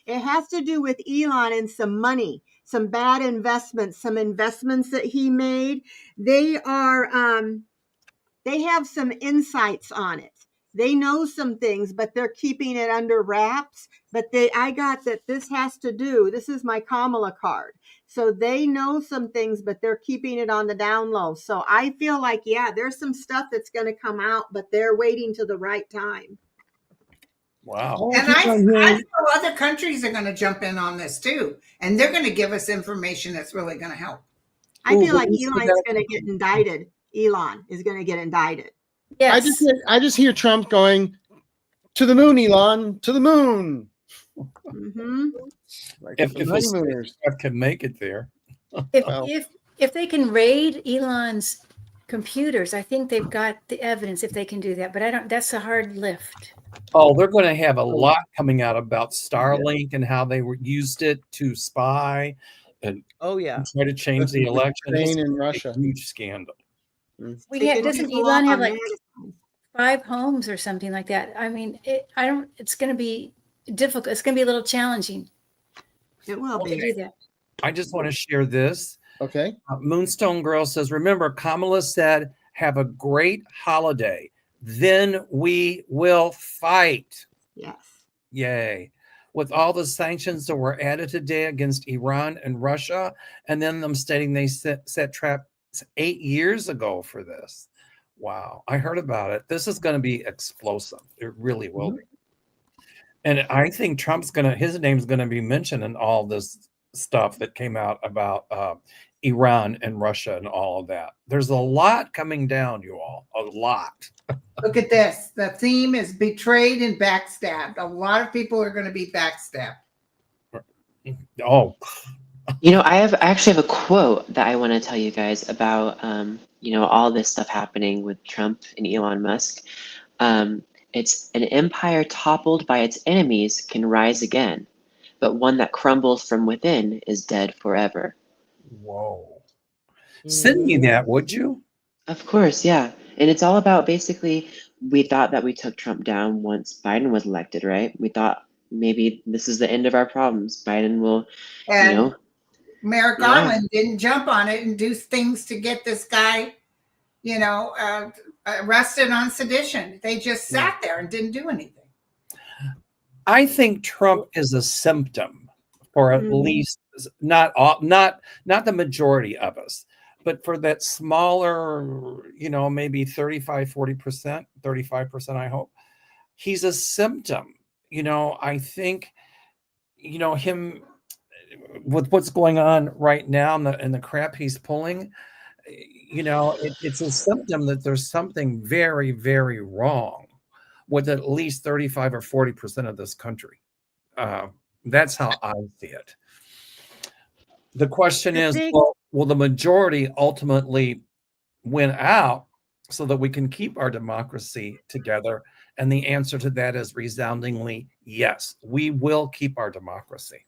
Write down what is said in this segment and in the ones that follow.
It has to do with Elon and some money, some bad investments, some investments that he made. They have some insights on it. They know some things, but they're keeping it under wraps. But I got that this is my Kamala card. So they know some things, but they're keeping it on the down low. So I feel like, yeah, there's some stuff that's going to come out, but they're waiting till the right time. Wow. And I know other countries are going to jump in on this too. And they're going to give us information that's really going to help. I feel like Elon's going to get indicted. Elon is going to get indicted. Yes. I just hear Trump going, to the moon, Elon, to the moon. Mm-hmm. Like if stuff can make it there. If they can raid Elon's computers, I think they've got the evidence if they can do that. But that's a hard lift. Oh, they're going to have a lot coming out about Starlink and how they used it to spy and try to change the election. In Russia. A huge scandal. Doesn't Elon have like 5 homes or something like that? I mean, it's going to be difficult. It's going to be a little challenging. It will be. Do that. I just want to share this. Okay. Moonstone Girl says, remember, Kamala said, have a great holiday. Then we will fight. Yes. Yay. With all the sanctions that were added today against Iran and Russia, and then them stating they set traps 8 years ago for this. Wow. I heard about it. This is going to be explosive. It really will be. And I think his name's going to be mentioned in all this stuff that came out about Iran and Russia and all of that. There's a lot coming down, you all. A lot. Look at this. The theme is betrayed and backstabbed. A lot of people are going to be backstabbed. Oh. I actually have a quote that I want to tell you guys about, all this stuff happening with Trump and Elon Musk. It's an empire toppled by its enemies can rise again, but one that crumbles from within is dead forever. Whoa. Send me that, would you? Of course, yeah. And it's all about basically, we thought that we took Trump down once Biden was elected, right? We thought maybe this is the end of our problems. Biden will, and Merrick Garland didn't jump on it and do things to get this guy, arrested on sedition. They just sat there and didn't do anything. I think Trump is a symptom for at least not the majority of us, but for that smaller, maybe 35%, 35%, I hope. He's a symptom. I think, him with what's going on right now and the crap he's pulling, it's a symptom that there's something very, very wrong with at least 35 or 40% of this country. That's how I see it. The question is, will the majority ultimately win out so that we can keep our democracy together? And the answer to that is resoundingly yes. We will keep our democracy.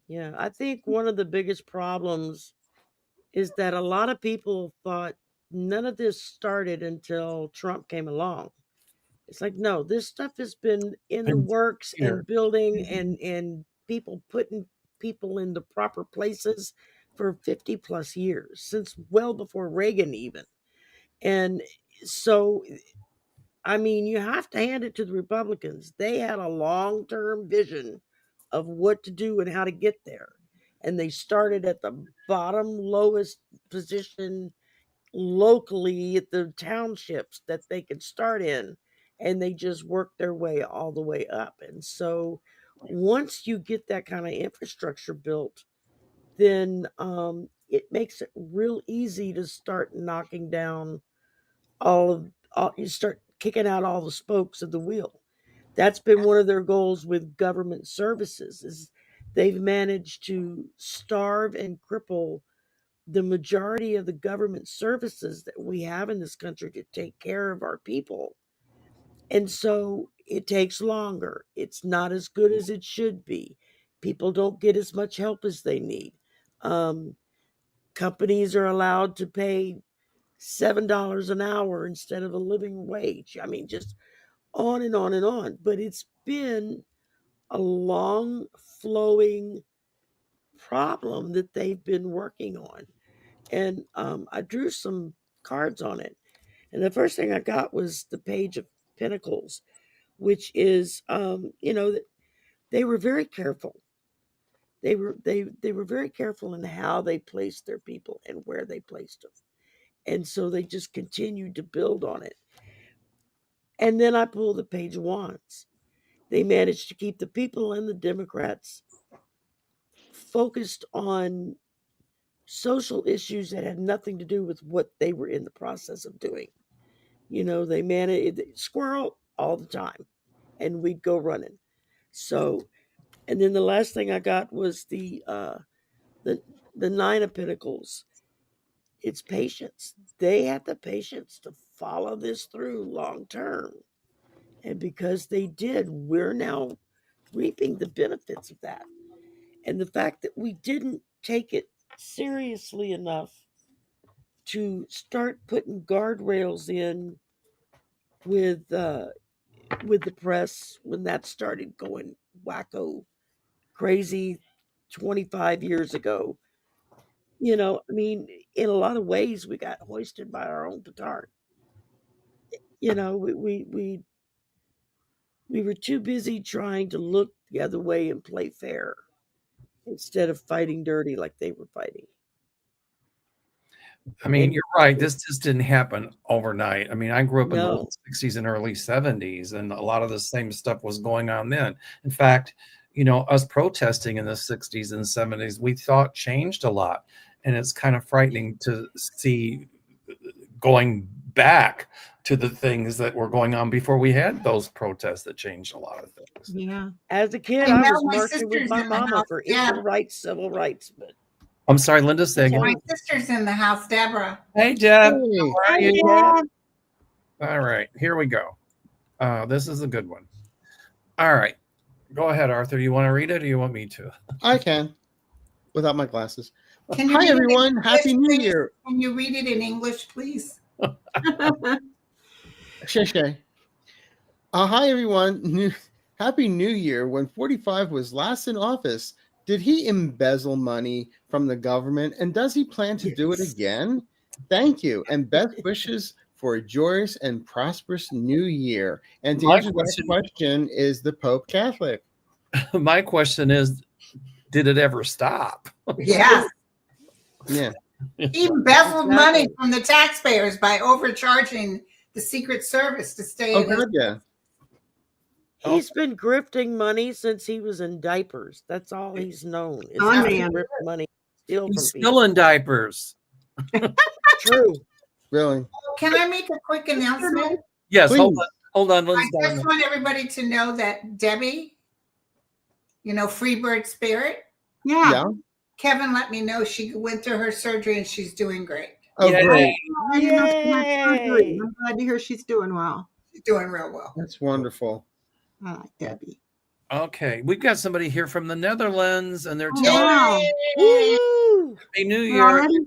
Yeah, I think one of the biggest problems is that a lot of people thought none of this started until Trump came along. It's like, no, this stuff has been in the works and building and people putting people in the proper places for 50 plus years, since well before Reagan even. And so, I mean, you have to hand it to the Republicans. They had a long-term vision of what to do and how to get there. And they started at the bottom, lowest position locally at the townships that they could start in. And they just worked their way all the way up. And so once you get that kind of infrastructure built, then it makes it real easy to start knocking down you start kicking out all the spokes of the wheel. That's been one of their goals with government services, is they've managed to starve and cripple the majority of the government services that we have in this country to take care of our people. And so it takes longer. It's not as good as it should be. People don't get as much help as they need. Companies are allowed to pay $7 an hour instead of a living wage. I mean, just on and on and on. But it's been a long flowing problem that they've been working on. And I drew some cards on it. And the first thing I got was the Page of Pentacles, which is, they were very careful. They were very careful in how they placed their people and where they placed them. And so they just continued to build on it. And then I pulled the Page of Wands. They managed to keep the people and the Democrats focused on social issues that had nothing to do with what they were in the process of doing. They managed squirrel all the time, and we'd go running. So, and then the last thing I got was the Nine of Pentacles. It's patience. They had the patience to follow this through long term. And because they did, we're now reaping the benefits of that. And the fact that we didn't take it seriously enough to start putting guardrails in with the press when that started going wacko crazy 25 years ago. In a lot of ways we got hoisted by our own petard. We were too busy trying to look the other way and play fair instead of fighting dirty like they were fighting. I mean, you're right. This just didn't happen overnight. I mean, I grew up in the No. late 60s and early 70s, and a lot of the same stuff was going on then. In fact, us protesting in the 60s and 70s, we thought changed a lot. And it's kind of frightening to see going back to the things that were going on before we had those protests that changed a lot of things. Yeah. As a kid, Hey, I Mel, was my marching with sister's my in the mama house. for Yeah. equal rights, civil rights. But I'm sorry, Linda, say again. My sister's in the house, Deborah. Hey, Deb. Hey. How are you? All right, here we go. This is a good one. All right. Go ahead, Arthur. You want to read it or you want me to? I can, without my glasses. Can you Hi, read it in everyone. Happy English, New please? Year. Can you read it in English, please? Shay. Hi, everyone. Happy New Year. When 45 was last in office, did he embezzle money from the government? And does he plan to do it Yes. again? Thank you. And best wishes for a joyous and prosperous new year. And to My answer that question, is the Pope Catholic? My question is, did it ever stop? Yes. Yeah. He embezzled money from the taxpayers by overcharging the Secret Service to stay Oh, in his. God, yeah. He's been grifting money since he was in diapers. That's all he's known. Is Oh, how to man. grift money, steal He's from still people. in diapers. True. Really? Can I make a quick announcement? Yes, Please. hold on. I Lynn's down just want everybody to know that Debbie, Freebird Spirit, Yeah. Yeah. Kevin let me know she went through her surgery and she's doing great. Oh, Yay. great. Yay. I'm glad to hear she's doing well. She's doing real well. That's wonderful. I like Debbie. Okay, we've got somebody here from the Netherlands, and they're Oh, telling wow. Woo! Happy New We're Year. already?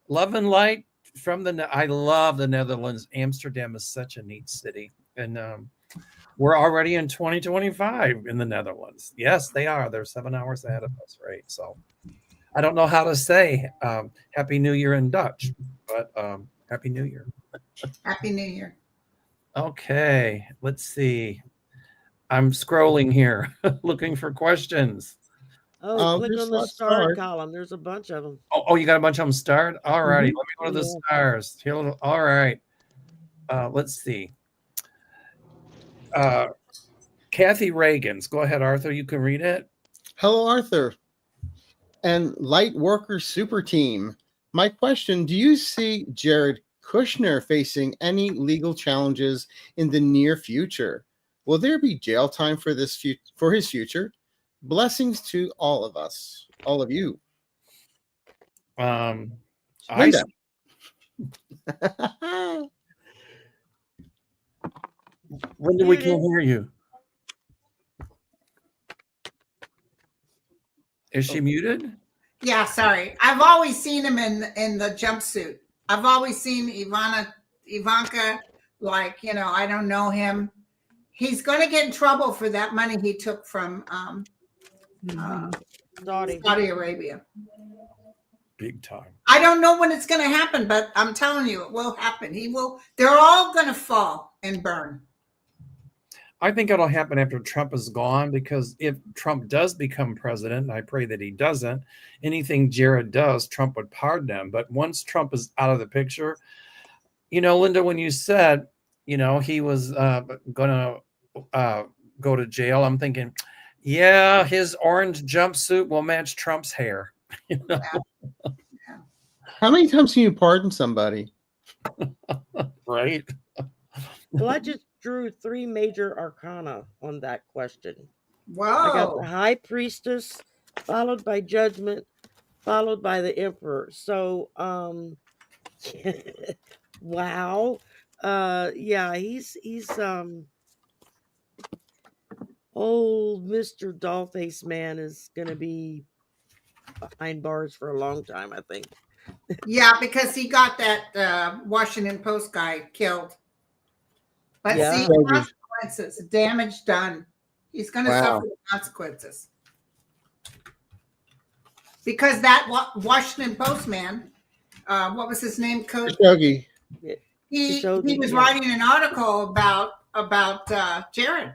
Love and light from I love the Netherlands. Amsterdam is such a neat city, and we're already in 2025 in the Netherlands. Yes, they are. They're 7 hours ahead of us, right? So I don't know how to say Happy New Year in Dutch, but Happy New Year. Happy New Year. Okay, let's see. I'm scrolling here, looking for questions. Oh, click just on the let's star start. column. There's a bunch of them. Oh, you got a bunch of them starred? All righty. Let me go to the Yeah. stars. Here, all right. Let's see. Kathy Reagan's. Go ahead, Arthur. You can read it. Hello, Arthur. And Light Worker Super Team. My question, do you see Jared Kushner facing any legal challenges in the near future? Will there be jail time for for his future? Blessings to all of us, all of you. I Linda. Linda, we can't hear you. Is she muted? Yeah, sorry. I've always seen him in the jumpsuit. I've always seen Ivanka, like, I don't know him. He's going to get in trouble for that money he took from Saudi Arabia. Big time. I don't know when it's going to happen, but I'm telling you, it will happen. He will. They're all going to fall and burn. I think it'll happen after Trump is gone, because if Trump does become president, and I pray that he doesn't, anything Jared does, Trump would pardon him. But once Trump is out of the picture, Linda, when you said, he was going to go to jail, I'm thinking, yeah, his orange jumpsuit will match Trump's hair. Yeah. How many times can you pardon somebody? Right? Well, I just drew 3 major arcana on that question. Whoa. I got the High Priestess, followed by Judgment, followed by the Emperor. So, wow. Yeah, he's old Mr. Dollface man is going to be behind bars for a long time, I think. Yeah, because he got that Washington Post guy killed. But Yeah. see, consequences, damage done. He's going to suffer the consequences. Because that Washington Post man, what was his name? Khashoggi. He was writing an article about Jared.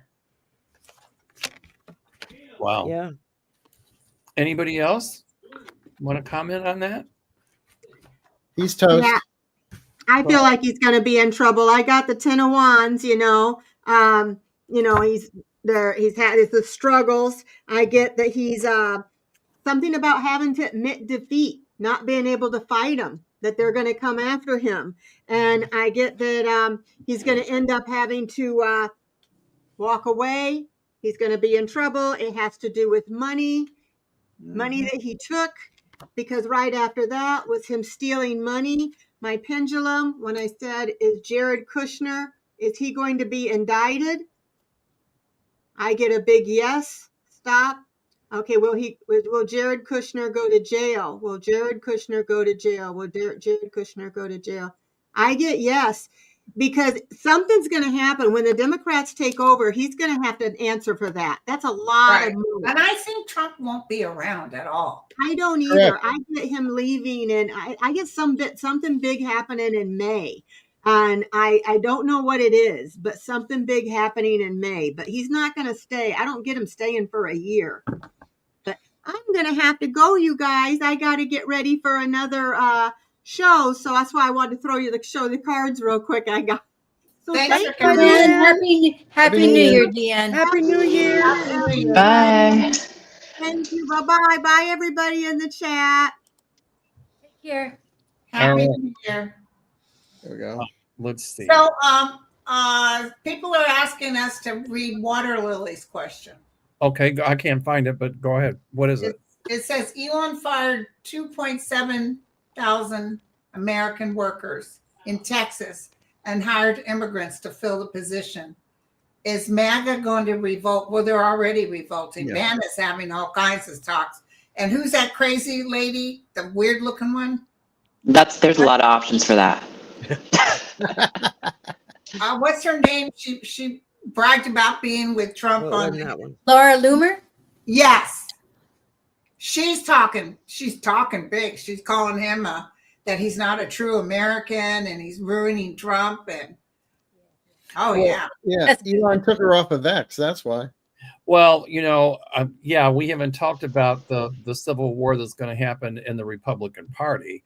Wow. Yeah. Anybody else want to comment on that? He's toast. Yeah. I feel like he's going to be in trouble. I got the 10 of Wands, he's there. He's had the struggles. I get that he's something about having to admit defeat, not being able to fight him, that they're going to come after him. And I get that he's going to end up having to walk away. He's going to be in trouble. It has to do with money that he took, because right after that was him stealing money. My pendulum, when I said, is Jared Kushner, is he going to be indicted? I get a big yes. Stop. Okay, will Jared Kushner go to jail? Will Jared Kushner go to jail? Will Jared Kushner go to jail? I get yes, because something's going to happen when the Democrats take over. He's going to have to answer for that. That's a lot of money. And I think Trump won't be around at all. I don't either. I get him leaving, and I get something big happening in May. And I don't know what it is, but something big happening in May. But he's not going to stay. I don't get him staying for a year. But I'm going to have to go, you guys. I got to get ready for another show. So that's why I wanted to show the cards real quick. So Thanks thank for coming you. Happy New Year, Deanne. Happy New Year. Bye. Thank you. Bye-bye. Bye, everybody in the chat. Take care. Happy New Year. There we go. Let's see. So, people are asking us to read Water Lily's question. Okay, I can't find it, but go ahead. What is it? It says Elon fired 2.7 thousand American workers in Texas and hired immigrants to fill the position. Is MAGA going to revolt? Well, they're already revolting. Yeah. Man is having all kinds of talks. And who's that crazy lady, the weird looking one? There's a lot of options for that. What's her name? She bragged about being with Trump on that one. Laura Loomer? Yes. She's talking big. She's calling him that he's not a true American and he's ruining Trump. And yeah. Elon took her off of X. That's why. Well, we haven't talked about the civil war that's going to happen in the Republican Party.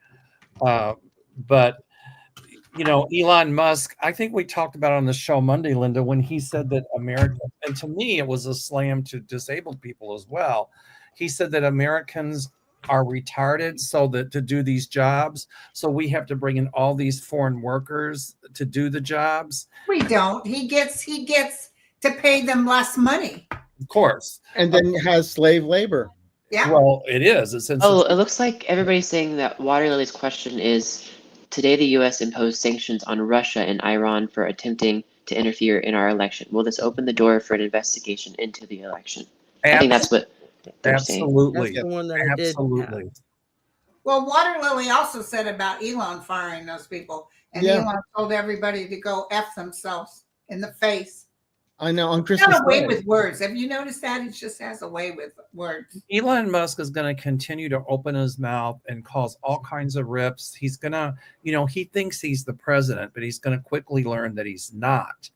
But, Elon Musk, I think we talked about on the show Monday, Linda, when he said that America, and to me, it was a slam to disabled people as well. He said that Americans are retarded so that to do these jobs. So we have to bring in all these foreign workers to do the jobs. We don't. He gets to pay them less money. Of course. And then has slave labor. Yeah. Well, it is. It looks like everybody's saying that Water Lily's question is, today the U.S. imposed sanctions on Russia and Iran for attempting to interfere in our election. Will this open the door for an investigation into the election? I think that's what they're saying. Absolutely. That's the one that I did. Absolutely. Well, Water Lily also said about Elon firing those people. And Elon told everybody to go F themselves in the face. I know on He's Christmas got a way Day. with words. Have you noticed that? He just has a way with words. Elon Musk is going to continue to open his mouth and cause all kinds of rips. He's going to, he thinks he's the president, but he's going to quickly learn that he's not.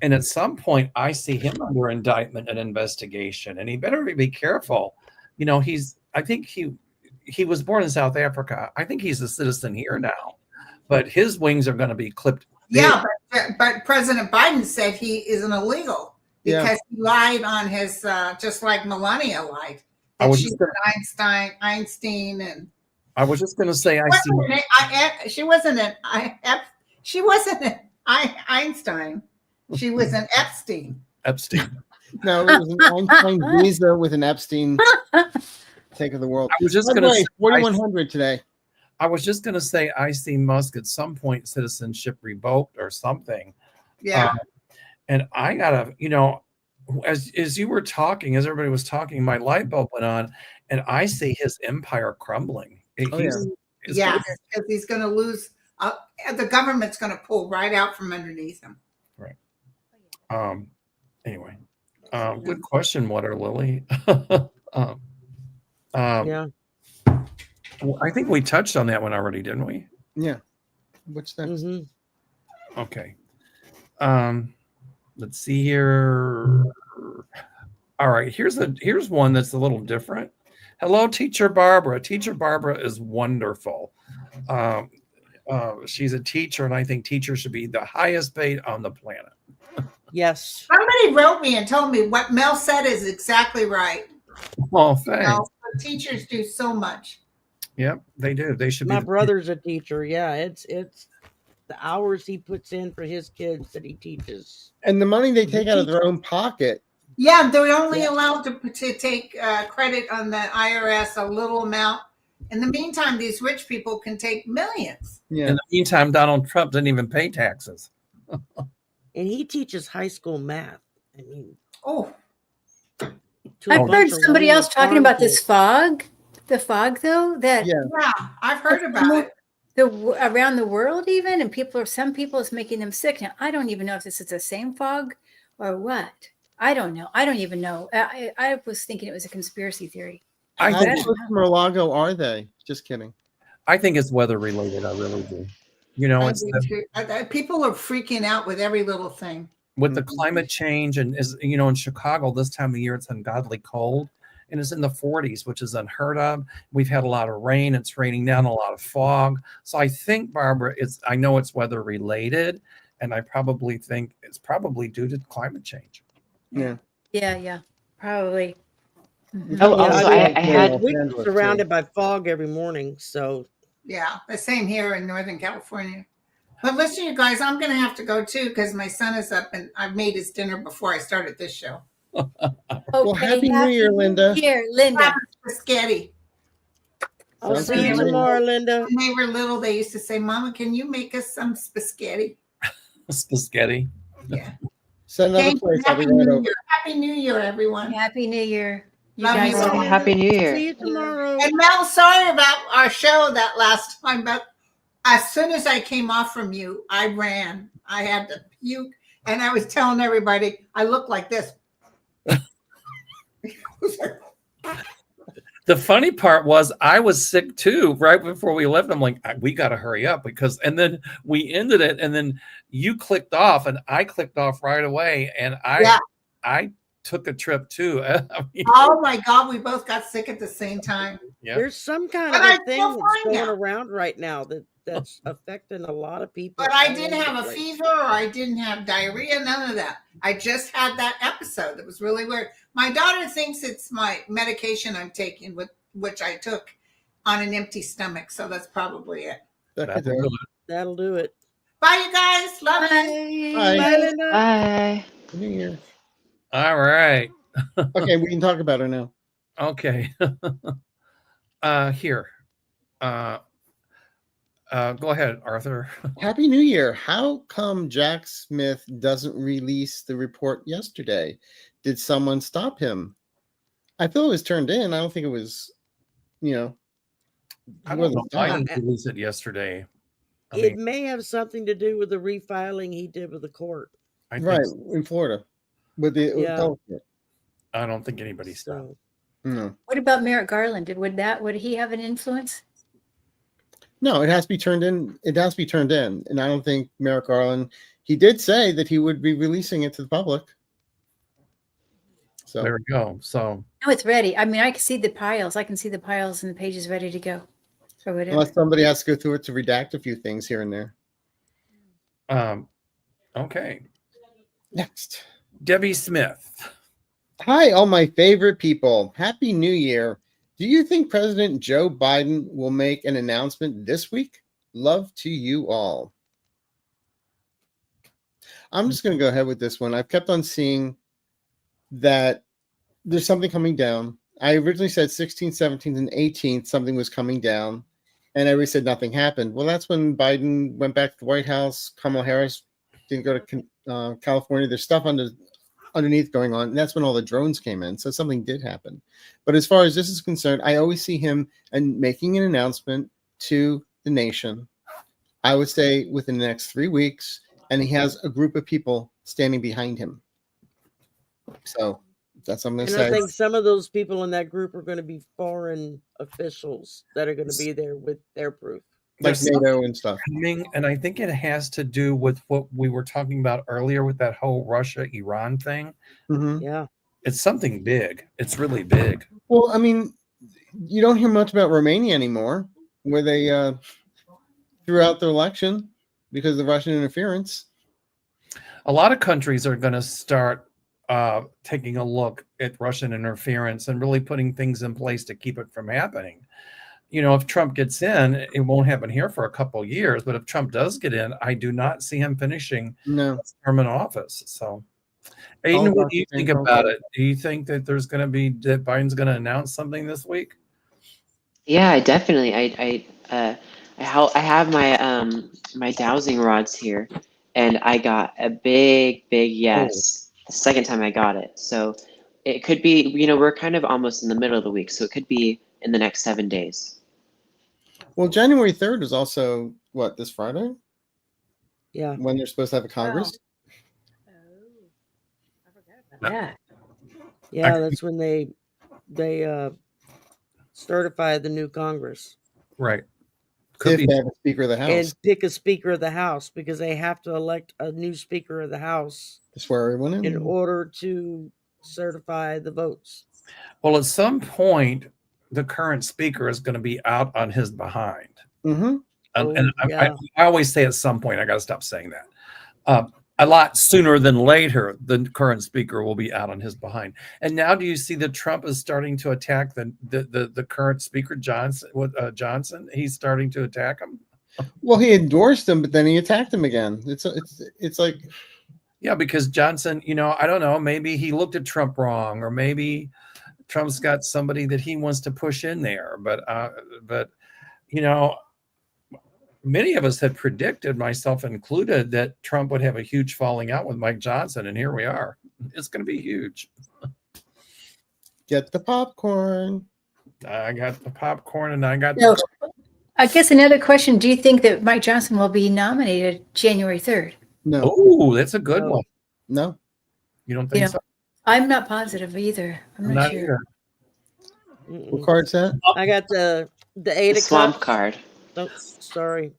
And at some point, I see him under indictment and investigation, and he better be careful. I think he was born in South Africa. I think he's a citizen here now, but his wings are going to be clipped. Yeah, but President Biden said he is an illegal because he lied on his, just like Melania lied. And she's Einstein, and I was just going to say, she wasn't an Einstein. She was an Epstein. No, it was an Einstein visa with an Epstein take of the world. I was just going to say 4,100 today. I was just going to say, I see Musk at some point citizenship revoked or something. Yeah. And I gotta, as you were talking, as everybody was talking, my light bulb went on, and I see his empire crumbling. Because he's going to lose. The government's going to pull right out from underneath him. Right. Anyway, good question, Water Lily. Yeah. I think we touched on that one already, didn't we? Yeah. What's that? Mm-hmm. Okay. Let's see here. All right. Here's one that's a little different. Hello, Teacher Barbara. Teacher Barbara is wonderful. She's a teacher, and I think teachers should be the highest paid on the planet. Yes. Somebody wrote me and told me what Mel said is exactly right. Oh, thanks. Teachers do so much. Yep, they do. They should be. My brother's a teacher. Yeah, it's the hours he puts in for his kids that he teaches. And the money they take out of their own pocket. Yeah, they're only allowed to take credit on the IRS, a little amount. In the meantime, these rich people can take millions. Yeah. In the meantime, Donald Trump didn't even pay taxes. And he teaches high school math. I mean, I've heard somebody else talking about this fog. The fog, though, that I've heard about it. Around the world, even, and some people is making them sick. Now, I don't even know if this is the same fog or what. I don't know. I don't even know. I was thinking it was a conspiracy theory. How close to Mar-a-Lago are they? Just kidding. I think it's weather related. I really do. People are freaking out with every little thing. With the climate change, and in Chicago this time of year, it's ungodly cold. And it's in the 40s, which is unheard of. We've had a lot of rain. It's raining down, a lot of fog. So I think, Barbara, I know it's weather related, and I probably think it's probably due to climate change. Yeah. Yeah, probably. Mm-hmm. I had we're surrounded by fog every morning. So yeah, the same here in Northern California. But listen, you guys, I'm going to have to go too because my son is up and I've made his dinner before I started this show. Well, Happy New Year, Linda. Here, Linda. Spaghetti. I'll see you tomorrow, Linda. When they were little, they used to say, "Mama, can you make us some spaghetti?" Spaghetti. Yeah. Send another place. Happy New Year. Happy New Year, everyone. Happy New Year. You Love guys. you all. Happy New Year. See you tomorrow. And Mel, sorry about our show that last time, but as soon as I came off from you, I ran. I had to puke, and I was telling everybody I looked like this. The funny part was I was sick too. Right before we left, I'm like, we got to hurry up and then we ended it, and then you clicked off, and I clicked off right away, and I took a trip too. Oh my God, we both got sick at the same time. Yeah. There's some kind of a thing that's going around right now that's affecting a lot of people. But I didn't have a fever or I didn't have diarrhea, none of that. I just had that episode. It was really weird. My daughter thinks it's my medication I'm taking, which I took on an empty stomach. So that's probably it. That'll do it. Bye, you guys. Love you. Bye. Bye, Linda. Bye. New Year. All right. Okay, we can talk about her now. Okay. Here. Go ahead, Arthur. Happy New Year. How come Jack Smith doesn't release the report yesterday? Did someone stop him? I thought it was turned in. I don't think it was, I don't know. I didn't release it yesterday. It may have something to do with the refiling he did with the court. I Right think in Florida with the Yeah. delegate. I don't think anybody stopped. So No, What about Merrick Garland? Would he have an influence? no, it has to be turned in. It has to be turned in, and I don't think Merrick Garland. He did say that he would be releasing it to the public. So There we go. So No, it's ready. I mean, I can see the piles. I can see the piles and the pages ready to go, or whatever. unless somebody has to go through it to redact a few things here and there. okay. Next. Debbie Smith. Hi, all my favorite people. Happy New Year. Do you think President Joe Biden will make an announcement this week? Love to you all. I'm just going to go ahead with this one. I've kept on seeing that there's something coming down. I originally said 16th, 17th, and 18th, something was coming down. And everybody said nothing happened. Well, that's when Biden went back to the White House. Kamala Harris didn't go to California. There's stuff underneath going on. And that's when all the drones came in. So something did happen. But as far as this is concerned, I always see him and making an announcement to the nation, I would say within the next 3 weeks. And he has a group of people standing behind him. So that's what I'm going to and I say. think some of those people in that group are going to be foreign officials that are going to be there with their proof. Like There's NATO and stuff. coming, and I think it has to do with what we were talking about earlier with that whole Russia-Iran thing. Mm-hmm. Yeah. It's something big. It's really big. Well, I mean, you don't hear much about Romania anymore, where they threw out the election because of Russian interference. A lot of countries are going to start taking a look at Russian interference and really putting things in place to keep it from happening. You know, if Trump gets in, it won't happen here for a couple of years. But if Trump does get in, I do not see him finishing his term in office. So, Aiden, what do you think about it? Do you think that that Biden's going to announce something this week? Yeah, definitely. I have my my dowsing rods here, and I got a big yes the second time I got it. So it could be, we're kind of almost in the middle of the week, so it could be in the next 7 days. Well, January 3rd is also what, this Friday? Yeah. When they're supposed to have a Congress? Oh, I forgot about that. Yeah, that's when they certify the new Congress. Right. If they have a Speaker of the House. And pick a Speaker of the House, because they have to elect a new Speaker of the House to swear everyone in order to certify the votes. Well, at some point, the current speaker is going to be out on his behind. Mm-hmm. I always say at some point, I got to stop saying that. A lot sooner than later, the current speaker will be out on his behind. And now, do you see that Trump is starting to attack the current speaker, Johnson? He's starting to attack him. Well, he endorsed him, but then he attacked him again. It's like, yeah, because Johnson, I don't know, maybe he looked at Trump wrong, or maybe Trump's got somebody that he wants to push in there. But many of us had predicted, myself included, that Trump would have a huge falling out with Mike Johnson, and here we are. It's going to be huge. Get the popcorn. I got the popcorn, and I got. I guess another question: do you think that Mike Johnson will be nominated January 3rd? No. Oh, that's a good one. No. You don't think so? I'm not positive either. I'm not sure. What card's that? I got the 8 of Swamp Cups. card. Oh, sorry.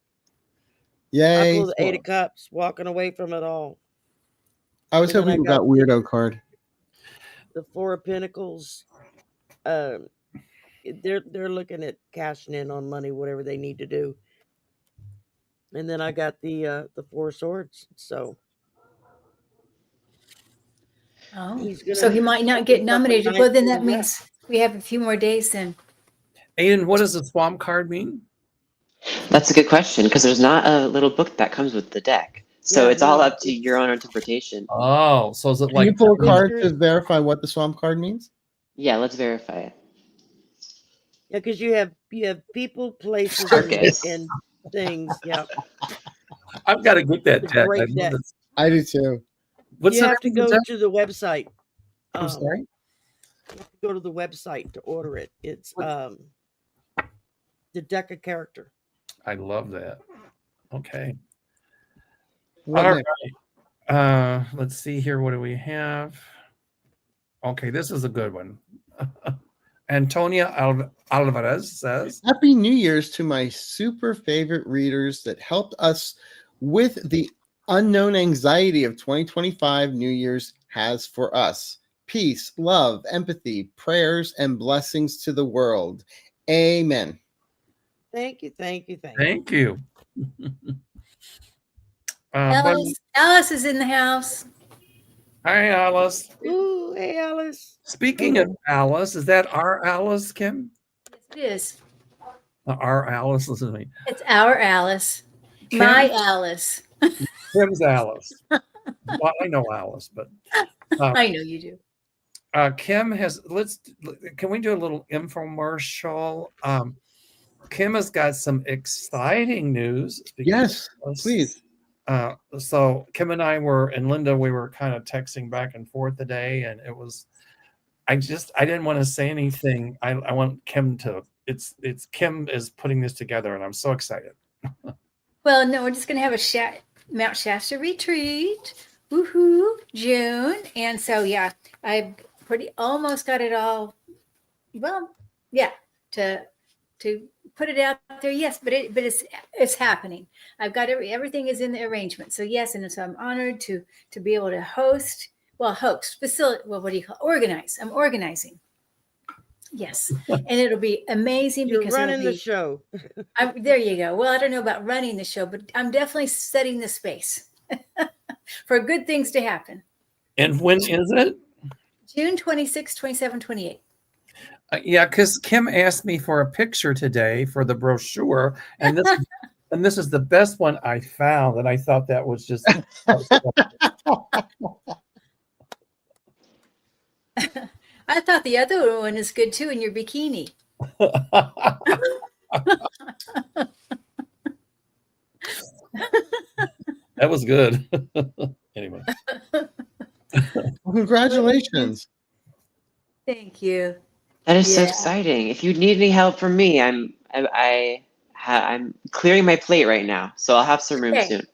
Yay. I pulled the 8 of Cups, walking away from it all. I was hoping you got weirdo card. The 4 of Pentacles. They're looking at cashing in on money, whatever they need to do. And then I got the 4 of Swords. So. Oh, so he might not get nominated. Well, then that means we have a few more days then. Aiden, what does the swamp card mean? That's a good question, because there's not a little book that comes with the deck. So it's all up to your own interpretation. Oh, so is it Can you pull a card to verify what the swamp card means? Yeah, let's verify it. Yeah, because you have people, places, and things. Yeah. I've got to get that deck. I do too. You have to go to the website. I'm sorry? You have to go to the website to order it. It's the deck of character. I love that. Okay. What All next? right. Let's see here. What do we have? Okay, this is a good one. Antonia Alvarez says, Happy New Year's to my super favorite readers that helped us with the unknown anxiety of 2025 New Year's has for us. Peace, love, empathy, prayers, and blessings to the world. Amen. Thank you, thank you, thank you. thank you. Alice is in the house. Hi, Alice. Ooh, hey, Alice. Speaking of Alice, is that our Alice, Kim? Yes, it is. Our Alice, listen to me. It's our Alice. Kim? My Alice. Kim's Alice. Well, I know Alice, but I know you do. Kim has. Can we do a little infomercial? Kim has got some exciting news. Yes, please. So Kim and I and Linda, we were kind of texting back and forth today, and it was. I didn't want to say anything. I want Kim to. It's Kim is putting this together, and I'm so excited. Well, no, we're just going to have a Mount Shasta retreat. Woohoo, June. And so, yeah, I almost got it all. Well, yeah, to put it out there. Yes, but it's happening. I've got everything is in the arrangement. So yes. And so I'm honored to be able to facilitate. Well, what do you call organize? I'm organizing. Yes. And it'll be amazing. You're because running the show. There you go. Well, I don't know about running the show, but I'm definitely setting the space for good things to happen. And when is it? June 26, 27, 28. Yeah, because Kim asked me for a picture today for the brochure, and this is the best one I found, and I thought that was just. I thought the other one is good too in your bikini. That was good. Anyway. Well, congratulations. Thank you. That is so exciting. If you need any help from me, I'm clearing my plate right now, so I'll have some room soon.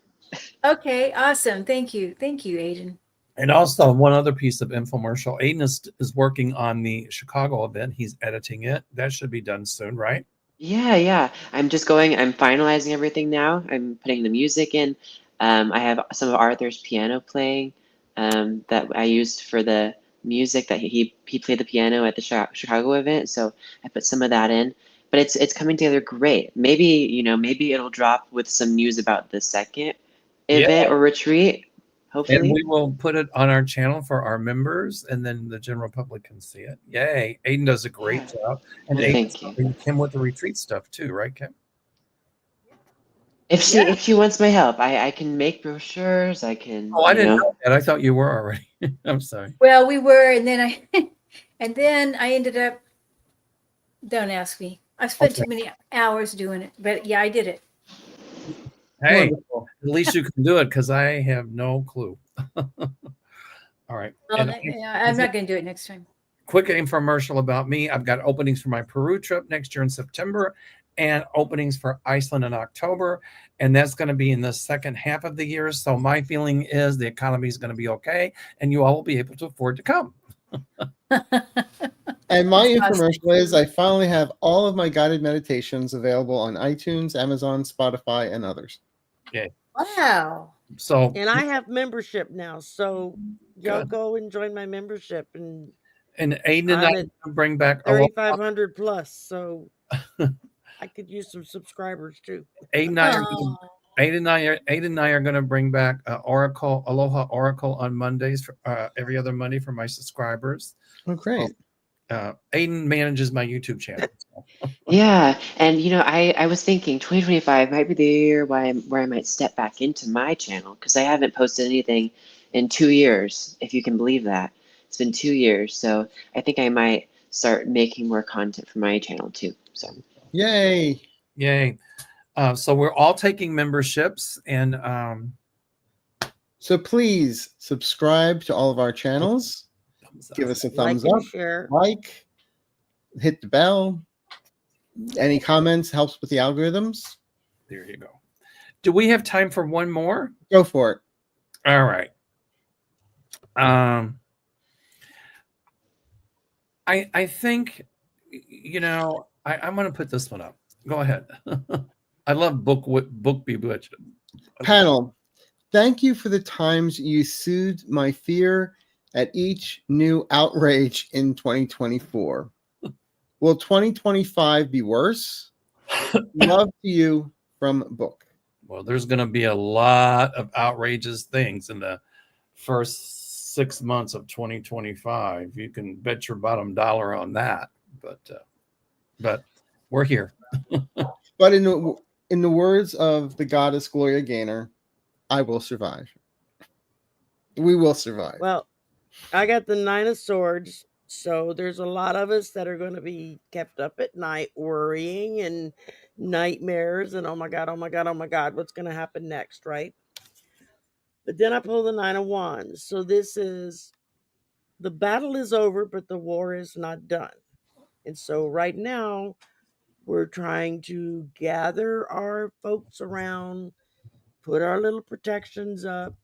Okay, awesome. Thank you, Aiden. And also, one other piece of infomercial. Aiden is working on the Chicago event. He's editing it. That should be done soon, right? Yeah. I'm finalizing everything now. I'm putting the music in. I have some of Arthur's piano playing that I used for the music that he played the piano at the Chicago event. So I put some of that in. But it's coming together great. Maybe it'll drop with some news about the second event or retreat. Hopefully. And we will put it on our channel for our members, and then the general public can see it. Yay. Aiden does a great job. And thank you. Kim with the retreat stuff too, right, Kim? If she wants my help, I can make brochures. I can. Oh, I didn't know that. I thought you were already. I'm sorry. Well, we were, and then I ended up. Don't ask me. I spent too many hours doing it, but yeah, I did it. Hey, at least you can do it because I have no clue. All right. Well, I'm not going to do it next time. Quick infomercial about me. I've got openings for my Peru trip next year in September and openings for Iceland in October. And that's going to be in the second half of the year. So my feeling is the economy is going to be okay and you all will be able to afford to come. And my infomercial is I finally have all of my guided meditations available on iTunes, Amazon, Spotify, and others. Okay. Wow. So and I have membership now, so y'all go and join my membership. And Aiden and I bring back 3,500 plus, so I could use some subscribers too. Aiden and I are going to bring back Aloha Oracle on Mondays for every other Monday for my subscribers. Oh, great. Aiden manages my YouTube channel. Yeah, and I was thinking 2025 might be the year where I might step back into my channel because I haven't posted anything in 2 years, if you can believe that. It's been 2 years, so I think I might start making more content for my channel too. So yay! So we're all taking memberships, and so please subscribe to all of our channels. Give us a thumbs up, share. Hit the bell. Any comments helps with the algorithms. There you go. Do we have time for one more? Go for it. All right. I think, I'm going to put this one up. Go ahead. I love book bewitched. Panel, thank you for the times you soothed my fear at each new outrage in 2024. Will 2025 be worse? Love to you from Book. Well, there's going to be a lot of outrageous things in the first 6 months of 2025. You can bet your bottom dollar on that. But we're here. But in the words of the goddess Gloria Gaynor, I will survive. We will survive. Well, I got the 9 of Swords, so there's a lot of us that are going to be kept up at night worrying and nightmares and oh my God, what's going to happen next, right? But then I pull the 9 of Wands. So this is, the battle is over, but the war is not done. And so right now, we're trying to gather our folks around, put our little protections up,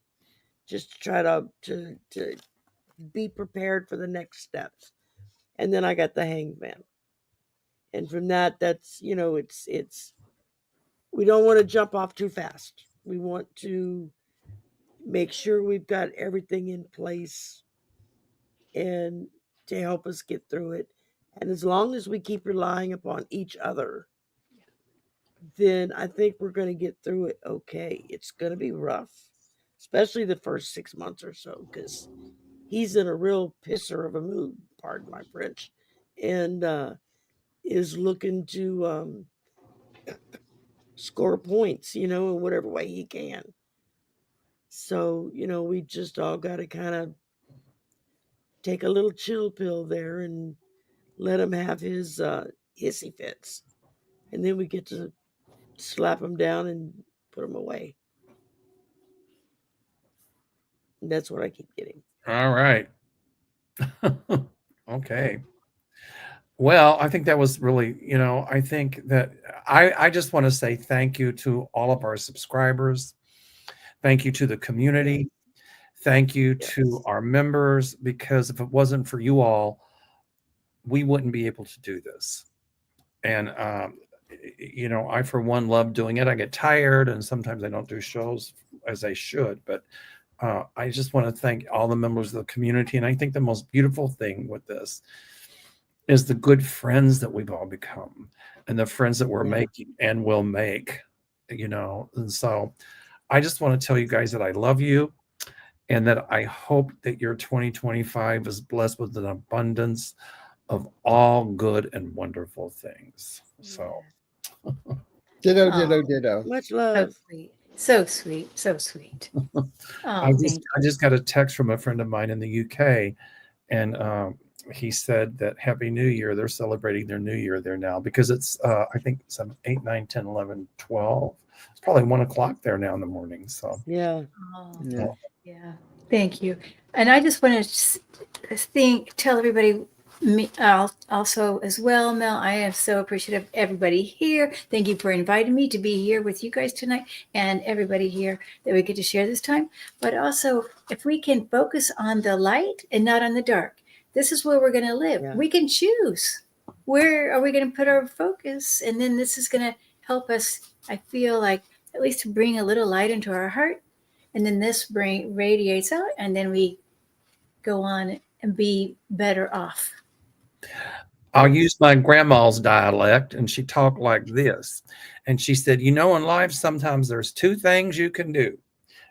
just to try to be prepared for the next steps. And then I got the Hangman. And from that's, it's we don't want to jump off too fast. We want to make sure we've got everything in place and to help us get through it. And as long as we keep relying upon each other, then I think we're going to get through it okay. It's going to be rough, especially the first 6 months or so, because he's in a real pisser of a mood, pardon my French, and is looking to score points, in whatever way he can. So, we just all got to kind of take a little chill pill there and let him have his hissy fits. And then we get to slap him down and put him away. And that's what I keep getting. All right. Okay. Well, I think that was really, I think that I just want to say thank you to all of our subscribers. Thank you to the community. Thank you to our members, because if it wasn't for you all, we wouldn't be able to do this. And, I, for one, love doing it. I get tired and sometimes I don't do shows as I should, but I just want to thank all the members of the community. And I think the most beautiful thing with this is the good friends that we've all become and the friends that we're making and will make, and so I just want to tell you guys that I love you and that I hope that your 2025 is blessed with an abundance of all good and wonderful things. So Ditto. Much So love. sweet. So sweet. So sweet. I just got a text from a friend of mine in the UK, and he said that Happy New Year. They're celebrating their New Year there now because it's, I think, some 8, 9, 10, 11, 12. It's probably 1 o'clock there now in the morning. So, Yeah. Yeah. Thank you. And I just want to tell everybody, me also as well, Mel, I am so appreciative of everybody here. Thank you for inviting me to be here with you guys tonight and everybody here that we get to share this time. But also, if we can focus on the light and not on the dark, this is where we're going to live. Yeah. We can choose where are we going to put our focus, and then this is going to help us, I feel like, at least to bring a little light into our heart, and then this radiates out, and then we go on and be better off. I'll use my grandma's dialect, and she talked like this. And she said, in life, sometimes there's 2 things you can do.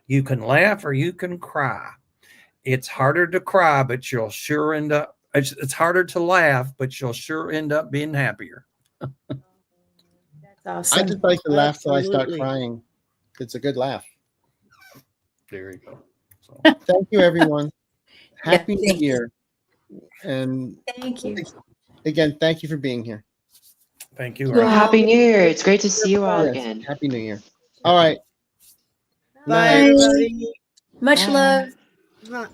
You can laugh or you can cry. It's harder to cry, but you'll sure end up, it's harder to laugh, but you'll sure end up being happier. That's awesome. I just like to laugh till I start Absolutely. crying. It's a good laugh. There you go. So, Thank you, everyone. Happy New thank you. Year. And Thank you. again, thank you for being here. thank you. Well, Arthur. Happy New Year. It's great to see you all Yes, again. Happy New Year. All right. Bye, Night. everybody. Much Bye. love. Mwah.